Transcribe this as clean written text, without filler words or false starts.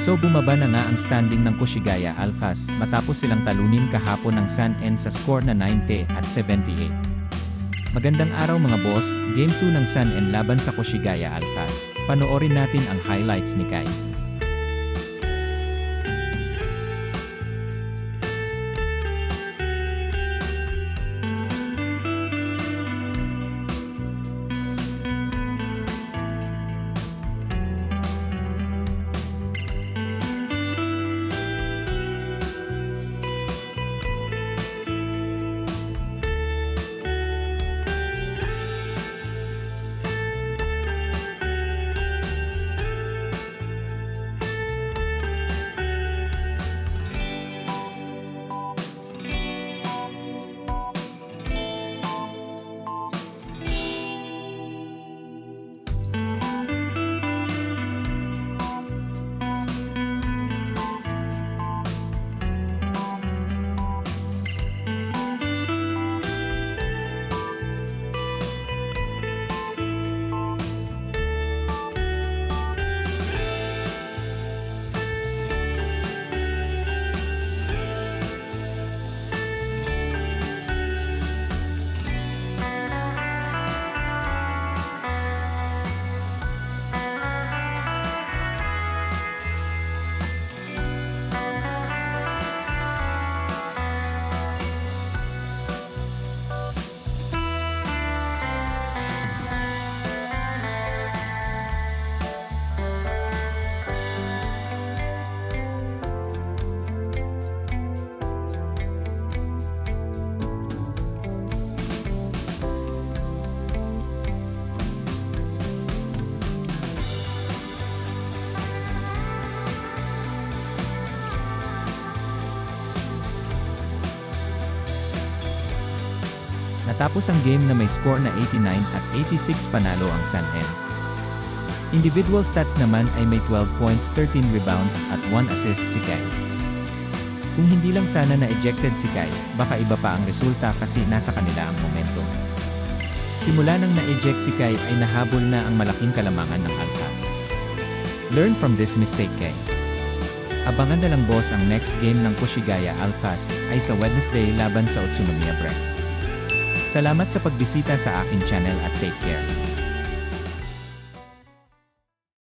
So bumaba na nga ang standing ng Koshigaya Alphas matapos silang talunin kahapon ng San-en sa score na 90-78. Magandang araw mga boss, Game 2 ng San-en laban sa Koshigaya Alphas. Panoorin natin ang highlights ni Kai. Natapos ang game na may score na 89-86 panalo ang San-en. Individual stats naman ay may 12 points, 13 rebounds at 1 assist si Kai. Kung hindi lang sana na-ejected si Kai, baka iba pa ang resulta kasi nasa kanila ang momentum. Simula nang na-eject si Kai ay nahabol na ang malaking kalamangan ng Alphas. Learn from this mistake, Kai. Abangan na lang boss ang next game ng Koshigaya Alphas ay sa Wednesday laban sa Utsunomiya Breaks. Salamat sa pagbisita sa aking channel at take care.